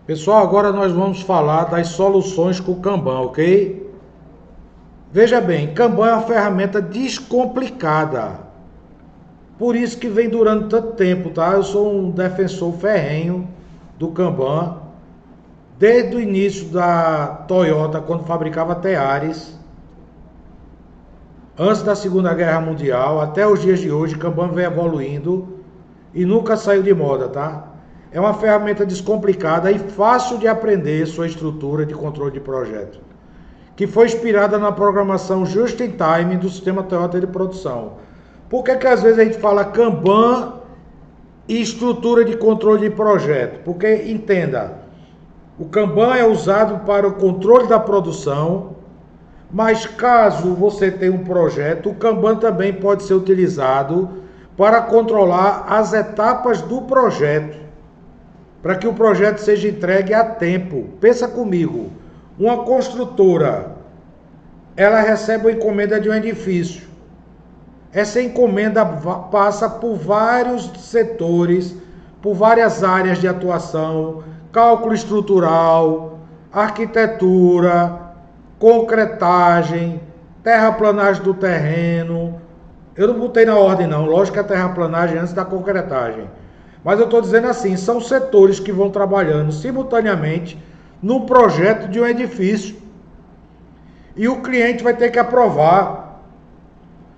Pessoal, agora nós vamos falar das soluções com o Kanban, ok? Veja bem, Kanban é uma ferramenta descomplicada. Por isso que vem durando tanto tempo, tá? Eu sou um defensor ferrenho do Kanban. Desde o início da Toyota, quando fabricava Teares, antes da Segunda Guerra Mundial, até os dias de hoje, Kanban vem evoluindo e nunca saiu de moda, tá? É uma ferramenta descomplicada e fácil de aprender sua estrutura de controle de projeto, que foi inspirada na programação Just-in-Time do sistema Toyota de produção. Por que às vezes a gente fala Kanban e estrutura de controle de projeto? Porque, entenda, o Kanban é usado para o controle da produção, mas caso você tenha um projeto, o Kanban também pode ser utilizado para controlar as etapas do projeto, para que o projeto seja entregue a tempo. Pensa comigo, uma construtora, ela recebe uma encomenda de um edifício. Essa encomenda passa por vários setores, por várias áreas de atuação, cálculo estrutural, arquitetura, concretagem, terraplanagem do terreno. Eu não botei na ordem não, lógico que a terraplanagem antes da concretagem. Mas eu estou dizendo assim, são setores que vão trabalhando simultaneamente no projeto de um edifício. E o cliente vai ter que aprovar.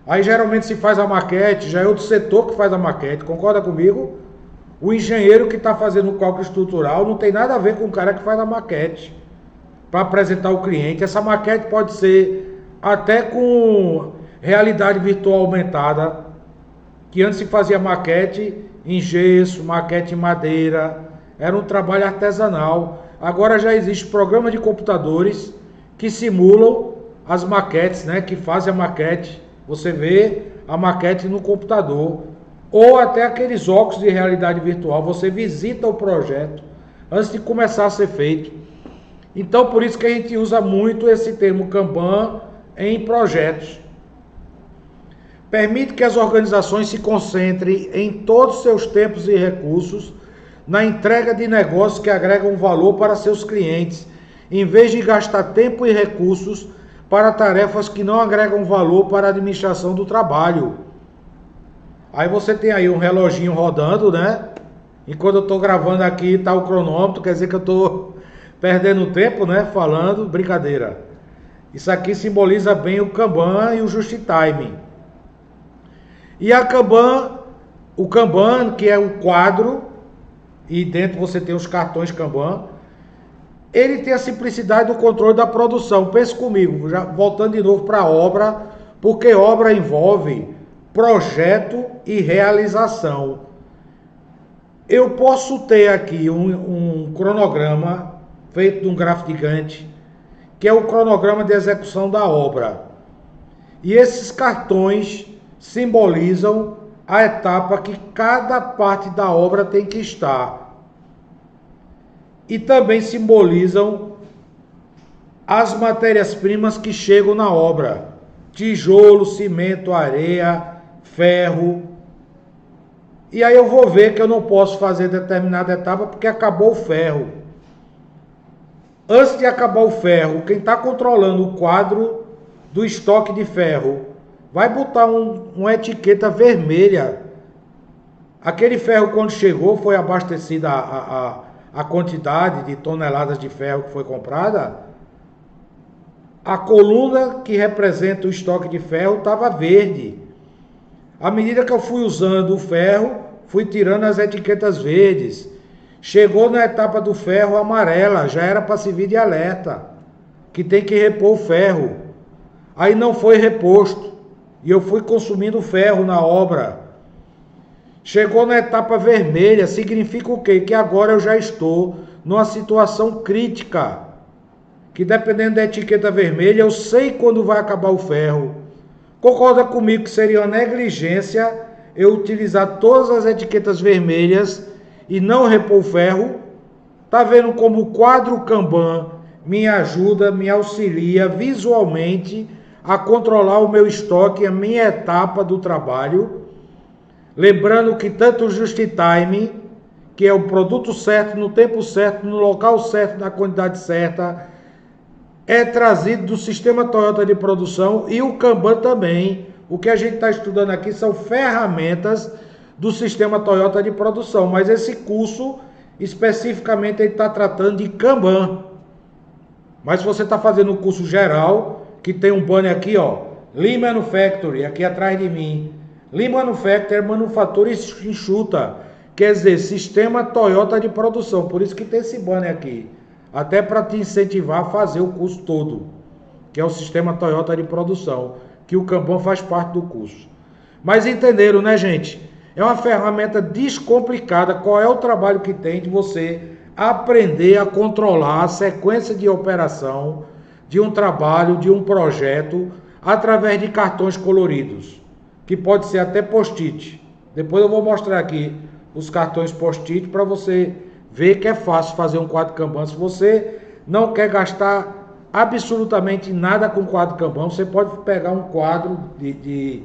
Aí geralmente se faz a maquete, já é outro setor que faz a maquete, concorda comigo? O engenheiro que está fazendo o cálculo estrutural não tem nada a ver com o cara que faz a maquete para apresentar ao cliente. Essa maquete pode ser até com realidade virtual aumentada, que antes se fazia maquete em gesso, maquete em madeira, era um trabalho artesanal. Agora já existe programa de computadores que simulam as maquetes, né, que fazem a maquete. Você vê a maquete no computador, ou até aqueles óculos de realidade virtual, você visita o projeto antes de começar a ser feito. Então, por isso que a gente usa muito esse termo Kanban em projetos. Permite que as organizações se concentrem em todos os seus tempos e recursos na entrega de negócios que agregam valor para seus clientes, em vez de gastar tempo e recursos para tarefas que não agregam valor para a administração do trabalho. Aí você tem aí um reloginho rodando, né? Enquanto eu estou gravando aqui, está o cronômetro, quer dizer que eu estou perdendo tempo, né? Falando, brincadeira. Isso aqui simboliza bem o Kanban e o Just-in-Time. E a Kanban, o Kanban, que é o quadro, e dentro você tem os cartões Kanban, ele tem a simplicidade do controle da produção. Pense comigo, já voltando de novo para a obra, porque obra envolve projeto e realização. Eu posso ter aqui um cronograma feito de um gráfico gigante, que é o cronograma de execução da obra. E esses cartões simbolizam a etapa que cada parte da obra tem que estar. E também simbolizam as matérias-primas que chegam na obra: tijolo, cimento, areia, ferro. E aí eu vou ver que eu não posso fazer determinada etapa porque acabou o ferro. Antes de acabar o ferro, quem está controlando o quadro do estoque de ferro vai botar uma etiqueta vermelha. Aquele ferro, quando chegou, foi abastecida a quantidade de toneladas de ferro que foi comprada. A coluna que representa o estoque de ferro estava verde. À medida que eu fui usando o ferro, fui tirando as etiquetas verdes. Chegou na etapa do ferro amarela, já era para servir de alerta, que tem que repor o ferro. Aí não foi reposto, e eu fui consumindo ferro na obra. Chegou na etapa vermelha, significa o quê? Que agora eu já estou numa situação crítica, que dependendo da etiqueta vermelha, eu sei quando vai acabar o ferro. Concorda comigo que seria uma negligência eu utilizar todas as etiquetas vermelhas e não repor o ferro? Tá vendo como o quadro Kanban me ajuda, me auxilia visualmente a controlar o meu estoque, a minha etapa do trabalho? Lembrando que tanto o Just-in-Time, que é o produto certo, no tempo certo, no local certo, na quantidade certa, é trazido do sistema Toyota de produção, e o Kanban também. O que a gente está estudando aqui são ferramentas do sistema Toyota de produção, mas esse curso especificamente ele está tratando de Kanban. Mas se você está fazendo um curso geral, que tem um banner aqui, ó, Lean Manufacturing, aqui atrás de mim. Lean Manufacturing é manufatura enxuta, quer dizer, sistema Toyota de produção. Por isso que tem esse banner aqui, até para te incentivar a fazer o curso todo, que é o sistema Toyota de produção, que o Kanban faz parte do curso. Mas entenderam, né, gente? É uma ferramenta descomplicada. Qual é o trabalho que tem de você aprender a controlar a sequência de operação de um trabalho, de um projeto, através de cartões coloridos, que pode ser até post-it. Depois eu vou mostrar aqui os cartões post-it para você ver que é fácil fazer um quadro Kanban. Se você não quer gastar absolutamente nada com quadro Kanban, você pode pegar um quadro de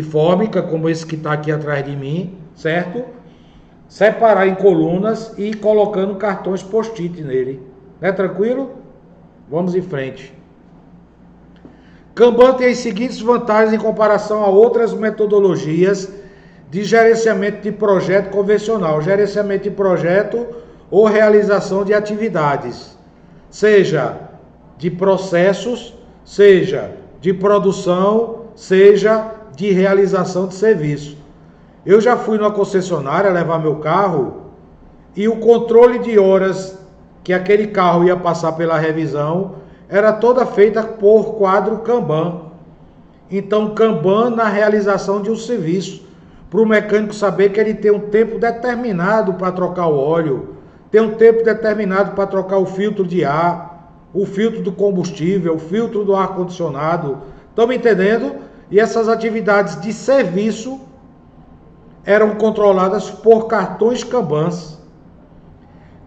fórmica, como esse que está aqui atrás de mim, certo? Separar em colunas e ir colocando cartões post-it nele. Não é tranquilo? Vamos em frente. Kanban tem as seguintes vantagens em comparação a outras metodologias de gerenciamento de projeto convencional. Gerenciamento de projeto ou realização de atividades, seja de processos, seja de produção, seja de realização de serviço. Eu já fui numa concessionária levar meu carro e o controle de horas que aquele carro ia passar pela revisão era toda feita por quadro Kanban. Então, Kanban na realização de um serviço, para o mecânico saber que ele tem um tempo determinado para trocar o óleo, tem um tempo determinado para trocar o filtro de ar, o filtro do combustível, o filtro do ar-condicionado. Estão me entendendo? E essas atividades de serviço eram controladas por cartões Kanbans.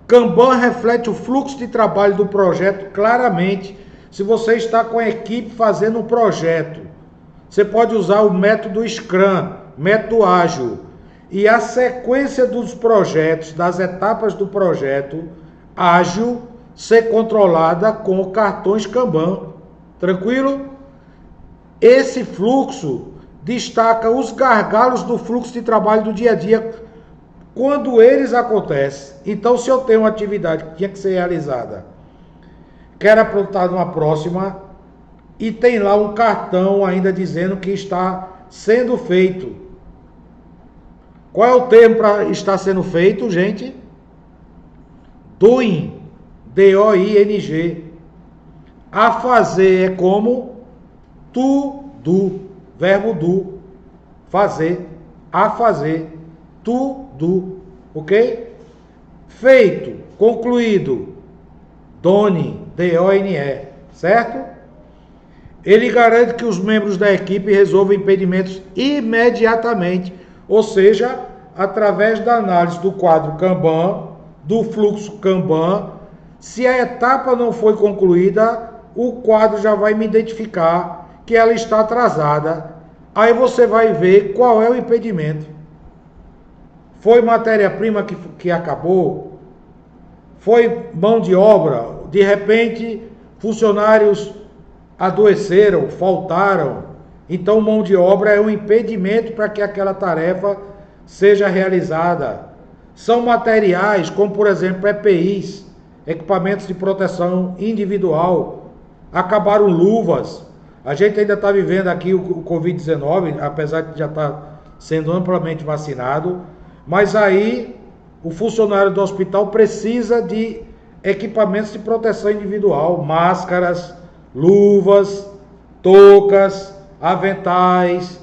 Kanban reflete o fluxo de trabalho do projeto claramente. Se você está com a equipe fazendo um projeto, você pode usar o método Scrum, método ágil, e a sequência dos projetos, das etapas do projeto ágil, ser controlada com cartões Kanban. Tranquilo? Esse fluxo destaca os gargalos do fluxo de trabalho do dia a dia, quando eles acontecem. Então, se eu tenho uma atividade que tinha que ser realizada, quero aprontar numa próxima, e tem lá um cartão ainda dizendo que está sendo feito. Qual é o termo para estar sendo feito, gente? Doing. D-O-I-N-G. A fazer é como to do. Verbo do. Fazer. A fazer. To do. Ok? Feito. Concluído. Done. D-O-N-E. Certo? Ele garante que os membros da equipe resolvam impedimentos imediatamente, ou seja, através da análise do quadro Kanban, do fluxo Kanban. Se a etapa não foi concluída, o quadro já vai me identificar que ela está atrasada. Aí você vai ver qual é o impedimento. Foi matéria-prima que acabou? Foi mão de obra? De repente, funcionários adoeceram, faltaram. Então, mão de obra é um impedimento para que aquela tarefa seja realizada. São materiais, como por exemplo EPIs, equipamentos de proteção individual. Acabaram luvas. A gente ainda está vivendo aqui o Covid-19, apesar de já estar sendo amplamente vacinado. Mas aí, o funcionário do hospital precisa de equipamentos de proteção individual, máscaras, luvas, toucas, aventais,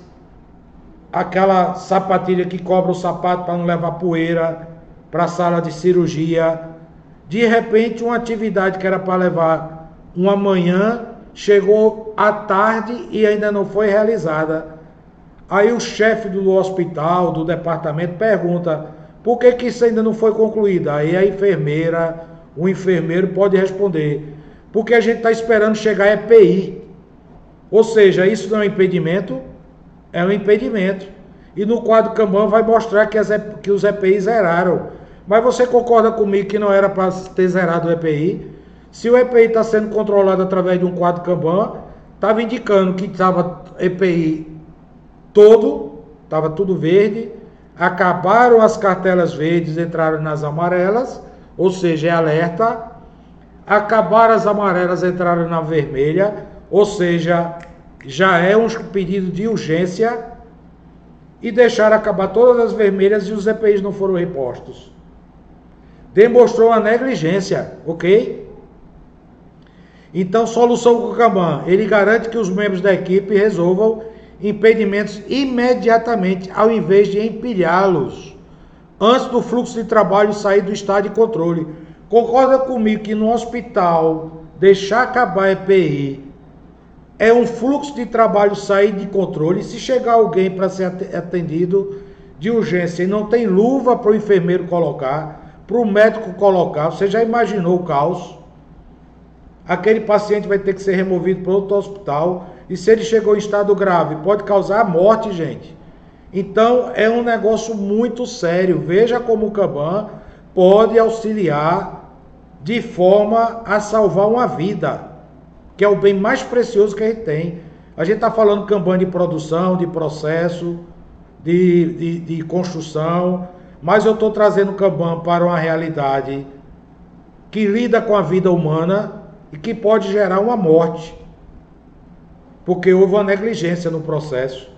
aquela sapatilha que cobre o sapato para não levar poeira para a sala de cirurgia. De repente, uma atividade que era para levar uma manhã, chegou à tarde e ainda não foi realizada. Aí o chefe do hospital, do departamento, pergunta: por que isso ainda não foi concluído? Aí a enfermeira, o enfermeiro pode responder: porque a gente está esperando chegar a EPI. Ou seja, isso não é um impedimento? É um impedimento. E no quadro Kanban vai mostrar que os EPIs zeraram. Mas você concorda comigo que não era para ter zerado o EPI? Se o EPI está sendo controlado através de um quadro Kanban, estava indicando que estava EPI todo, estava tudo verde, acabaram as cartelas verdes, entraram nas amarelas, ou seja, é alerta, acabaram as amarelas, entraram na vermelha, ou seja, já é um pedido de urgência, e deixaram acabar todas as vermelhas e os EPIs não foram repostos. Demonstrou a negligência, ok? Então, solução com o Kanban. Ele garante que os membros da equipe resolvam impedimentos imediatamente, ao invés de empilhá-los, antes do fluxo de trabalho sair do estado de controle. Concorda comigo que no hospital, deixar acabar a EPI é um fluxo de trabalho sair de controle? Se chegar alguém para ser atendido de urgência e não tem luva para o enfermeiro colocar, para o médico colocar, você já imaginou o caos? Aquele paciente vai ter que ser removido para outro hospital, e se ele chegou em estado grave, pode causar a morte, gente. Então, é um negócio muito sério. Veja como o Kanban pode auxiliar de forma a salvar uma vida, que é o bem mais precioso que a gente tem. A gente está falando Kanban de produção, de processo, de construção, mas eu estou trazendo o Kanban para uma realidade que lida com a vida humana e que pode gerar uma morte, porque houve uma negligência no processo.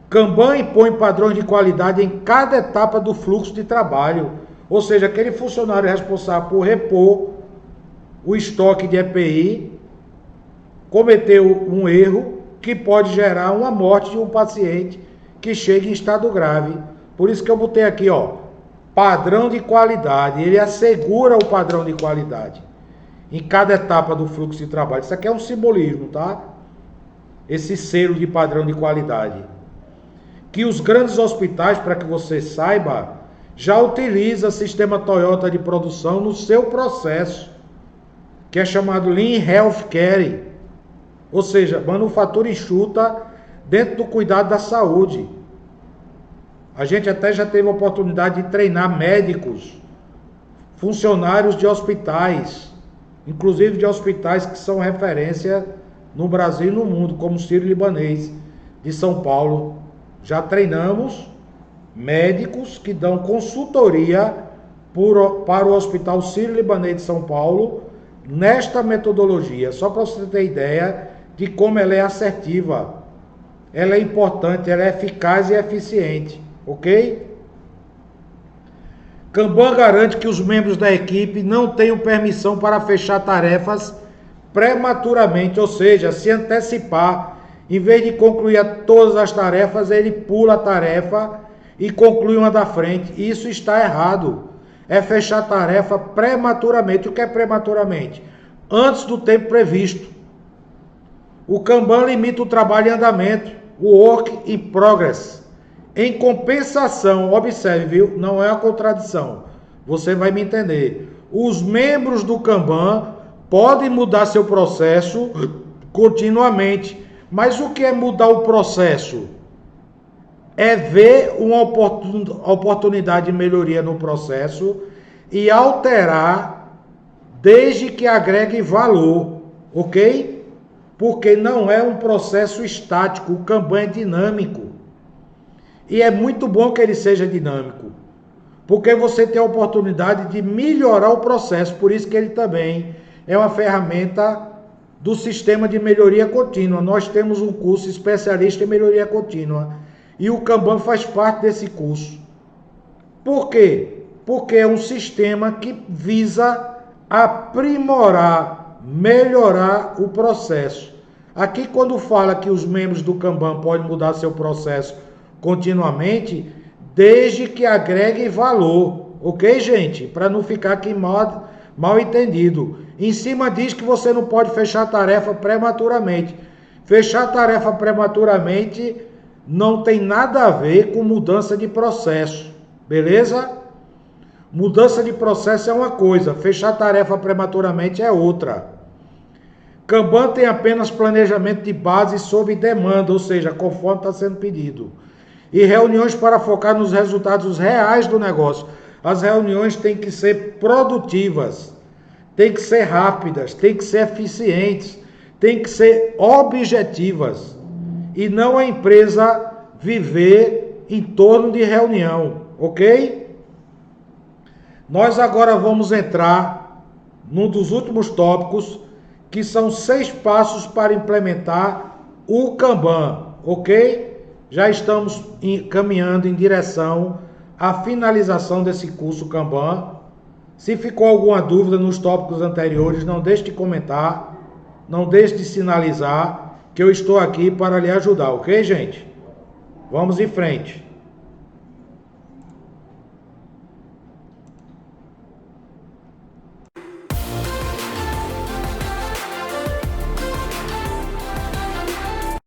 Kanban impõe padrões de qualidade em cada etapa do fluxo de trabalho, ou seja, aquele funcionário responsável por repor o estoque de EPI cometeu um erro que pode gerar uma morte de um paciente que chega em estado grave. Por isso que eu botei aqui, ó, padrão de qualidade. Ele assegura o padrão de qualidade em cada etapa do fluxo de trabalho. Isso aqui é um simbolismo, tá? Esse selo de padrão de qualidade. Que os grandes hospitais, para que você saiba, já utiliza sistema Toyota de produção no seu processo, que é chamado Lean Healthcare, ou seja, manufatura enxuta dentro do cuidado da saúde. A gente até já teve a oportunidade de treinar médicos, funcionários de hospitais, inclusive de hospitais que são referência no Brasil e no mundo, como o Sírio-Libanês de São Paulo. Já treinamos médicos que dão consultoria para o Hospital Sírio-Libanês de São Paulo nesta metodologia, só para você ter ideia de como ela é assertiva, ela é importante, ela é eficaz e eficiente, ok? Kanban garante que os membros da equipe não tenham permissão para fechar tarefas prematuramente, ou seja, se antecipar. Em vez de concluir todas as tarefas, ele pula a tarefa e conclui uma da frente. Isso está errado. É fechar a tarefa prematuramente. O que é prematuramente? Antes do tempo previsto. O Kanban limita o trabalho em andamento, o work in progress. Em compensação, observe, viu? Não é a contradição. Você vai me entender. Os membros do Kanban podem mudar seu processo continuamente. Mas o que é mudar o processo? É ver uma oportunidade de melhoria no processo e alterar desde que agregue valor, ok? Porque não é um processo estático, o Kanban é dinâmico. E é muito bom que ele seja dinâmico, porque você tem a oportunidade de melhorar o processo, por isso que ele também é uma ferramenta do sistema de melhoria contínua. Nós temos um curso especialista em melhoria contínua e o Kanban faz parte desse curso. Por quê? Porque é um sistema que visa aprimorar, melhorar o processo. Aqui, quando fala que os membros do Kanban podem mudar seu processo continuamente, desde que agreguem valor, ok, gente? Para não ficar aqui mal entendido. Em cima diz que você não pode fechar a tarefa prematuramente. Fechar a tarefa prematuramente não tem nada a ver com mudança de processo, beleza? Mudança de processo é uma coisa, fechar a tarefa prematuramente é outra. Kanban tem apenas planejamento de base sob demanda, ou seja, conforme está sendo pedido. E reuniões para focar nos resultados reais do negócio. As reuniões têm que ser produtivas, têm que ser rápidas, têm que ser eficientes, têm que ser objetivas. E não a empresa viver em torno de reunião, ok? Nós agora vamos entrar num dos últimos tópicos, que são 6 passos para implementar o Kanban, ok? Já estamos caminhando em direção à finalização desse curso Kanban. Se ficou alguma dúvida nos tópicos anteriores, não deixe de comentar, não deixe de sinalizar, que eu estou aqui para lhe ajudar, ok, gente? Vamos em frente.